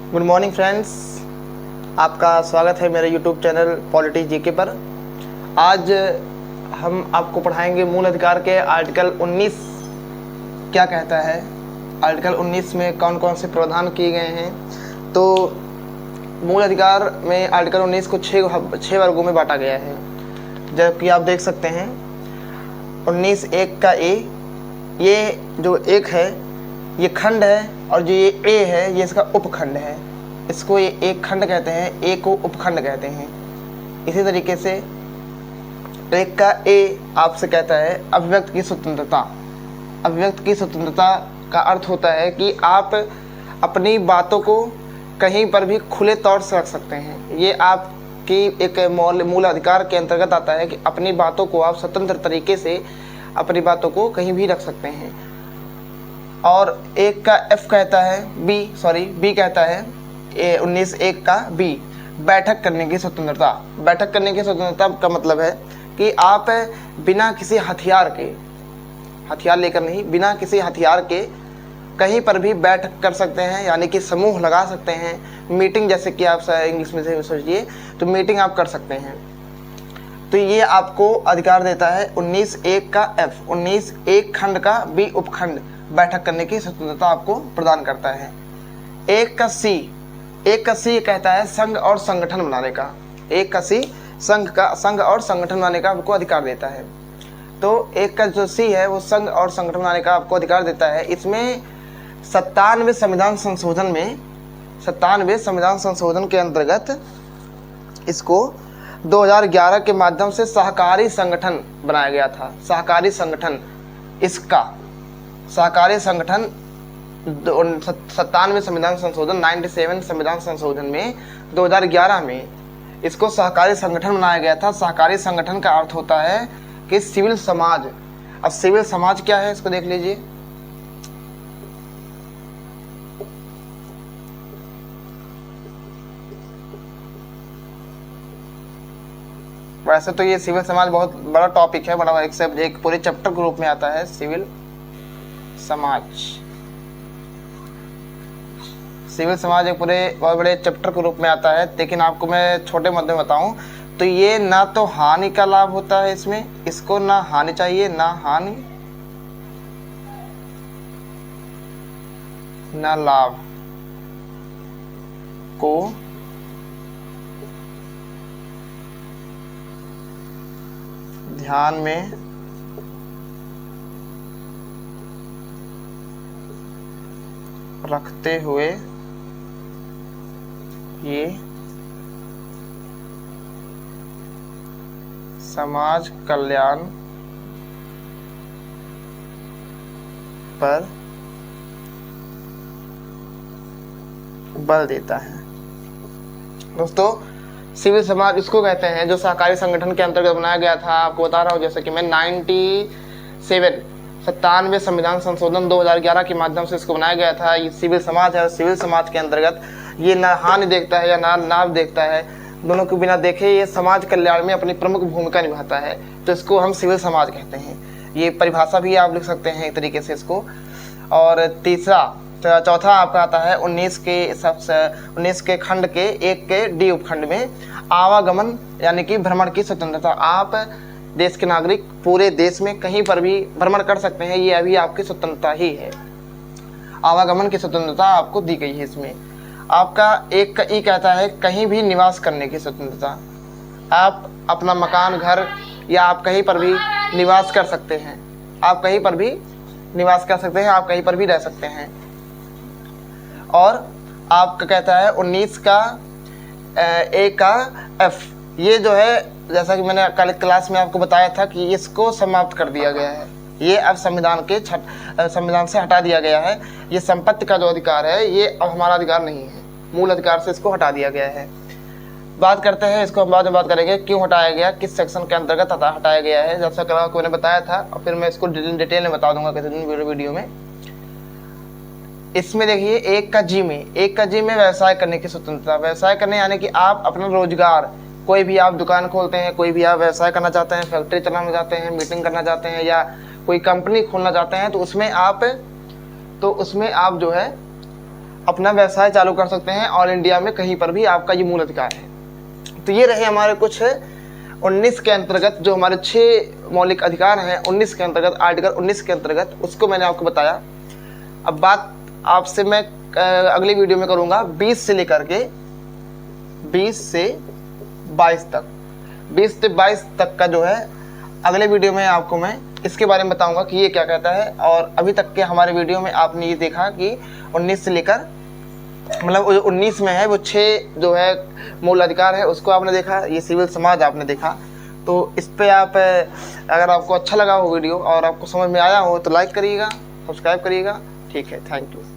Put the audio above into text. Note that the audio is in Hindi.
गुड मॉर्निंग फ्रेंड्स, आपका स्वागत है मेरे यूट्यूब चैनल पॉलिटी जीके पर। आज हम आपको पढ़ाएंगे मूल अधिकार के आर्टिकल 19 क्या कहता है। आर्टिकल 19 में कौन कौन से प्रावधान किए गए हैं। तो मूल अधिकार में आर्टिकल 19 को छः वर्गों में बांटा गया है, जबकि आप देख सकते हैं 19(1) का ए, ये जो एक है ये खंड है, और जो ये ए है ये इसका उपखंड है। इसको ये एक खंड कहते हैं, ए को उपखंड कहते हैं। इसी तरीके से एक का ए आपसे कहता है अभिव्यक्ति की स्वतंत्रता। अभिव्यक्ति की स्वतंत्रता का अर्थ होता है कि आप अपनी बातों को कहीं पर भी खुले तौर से रख सकते हैं। ये आपकी एक मूल अधिकार के अंतर्गत आता है कि अपनी बातों को आप स्वतंत्र तरीके से अपनी बातों को कहीं भी रख सकते हैं। और एक का एफ कहता है बी कहता है 19(1) का बी, बैठक करने की स्वतंत्रता। बैठक करने की स्वतंत्रता का मतलब है कि आप बिना किसी हथियार लेकर नहीं, बिना किसी हथियार के कहीं पर भी बैठक कर सकते हैं, यानी कि समूह लगा सकते हैं। मीटिंग, जैसे कि आप इंग्लिश में से सोचिए तो मीटिंग आप कर सकते हैं। तो ये आपको अधिकार देता है 19(1) का एफ, 19(1) खंड का बी उपखंड, बैठक करने की स्वतंत्रता आपको प्रदान करता है। एक का सी कहता है संघ और संगठन बनाने का। एक का सी संघ और संगठन बनाने का आपको अधिकार देता है। तो एक का जो सी है वो संघ और संगठन बनाने का आपको अधिकार देता है। इसमें 97वें संविधान संशोधन के अंतर्गत इसको 2011 के माध्यम से सहकारी संगठन बनाया गया था। सहकारी संगठन 97वें संविधान संशोधन 97 संविधान संशोधन में 2011 में इसको सहकारी संगठन बनाया गया था। सहकारी संगठन का अर्थ होता है कि सिविल समाज। अब सिविल समाज क्या है इसको देख लीजिए। वैसे तो ये सिविल समाज बहुत बड़ा टॉपिक है, बड़ा एक पूरे चैप्टर के रूप में आता है सिविल समाज एक पूरे बहुत बड़े चैप्टर के रूप में आता है। लेकिन आपको मैं छोटे मध्य में बताऊं तो ये ना तो हानि का लाभ होता है इसमें, इसको ना हानि चाहिए ना हानि, ना लाभ को ध्यान में रखते हुए ये समाज कल्याण पर बल देता है। दोस्तों, सिविल समाज इसको कहते हैं जो सहकारी संगठन के अंतर्गत बनाया गया था। आपको बता रहा हूँ, जैसे कि मैं 97वें संविधान संशोधन 2011 के माध्यम से इसको बनाया गया था। ये सिविल समाज है और सिविल समाज के अंतर्गत ये ना हानि देखता है या ना लाभ देखता है, दोनों को बिना देखे ये समाज कल्याण में अपनी प्रमुख भूमिका निभाता है। तो इसको हम सिविल समाज कहते हैं। ये परिभाषा भी आप लिख सकते हैं एक तरीके से इसको। और चौथा आपका आता है 19 के खंड के 1 के डी उपखंड में आवागमन यानी कि भ्रमण की स्वतंत्रता। आप देश के नागरिक पूरे देश में कहीं पर भी भ्रमण कर सकते हैं, ये अभी आपकी स्वतंत्रता ही है। आवागमन की स्वतंत्रता आपको दी गई है इसमें। आपका एक का ई कहता है कहीं भी निवास करने की स्वतंत्रता। आप अपना मकान, घर या आप कहीं पर भी निवास कर सकते हैं। आप कहीं पर भी निवास कर सकते हैं, आप कहीं पर भी रह सकते हैं। और आपका कहता है 19 का ए का एफ, ये जो है जैसा कि मैंने कल क्लास में आपको बताया था कि इसको समाप्त कर दिया गया है। ये अब संविधान से हटा दिया गया है। ये संपत्ति का जो अधिकार है ये अब हमारा अधिकार नहीं है, मूल अधिकार से इसको हटा दिया गया है। बात करते हैं इसको, हम बाद में बात करेंगे क्यों हटाया गया, किस सेक्शन के अंतर्गत हटाया गया है। जैसा कि आपको मैंने बताया था और फिर मैं इसको डिटेल में बता दूंगा किसी दिन वीडियो में। इसमें देखिए एक का जी में व्यवसाय करने की स्वतंत्रता। व्यवसाय करने यानी कि आप अपना रोजगार, कोई भी आप दुकान खोलते हैं, कोई भी आप व्यवसाय करना चाहते हैं, फैक्ट्री चलाना चाहते हैं, मीटिंग करना चाहते हैं या कोई कंपनी खोलना चाहते हैं, तो उसमें आप जो है अपना व्यवसाय चालू कर सकते हैं ऑल इंडिया में कहीं पर भी, आपका ये मूल अधिकार है। तो ये रहे हमारे कुछ 19 के अंतर्गत जो हमारे 6 मौलिक अधिकार हैं, 19 के अंतर्गत, आर्टिकल 19 के अंतर्गत, उसको मैंने आपको बताया। अब बात आपसे मैं अगली वीडियो में करूंगा 20 से लेकर के 20 से 22 तक, 20 से 22 तक का जो है अगले वीडियो में आपको मैं इसके बारे में बताऊंगा कि ये क्या कहता है। और अभी तक के हमारे वीडियो में आपने ये देखा कि 19 से लेकर, मतलब जो 19 में है वो 6 जो है मूल अधिकार है उसको आपने देखा, ये सिविल समाज आपने देखा। तो इस पे आप अगर आपको अच्छा लगा हो वीडियो और आपको समझ में आया हो तो लाइक करिएगा, सब्सक्राइब करिएगा। ठीक है, थैंक यू।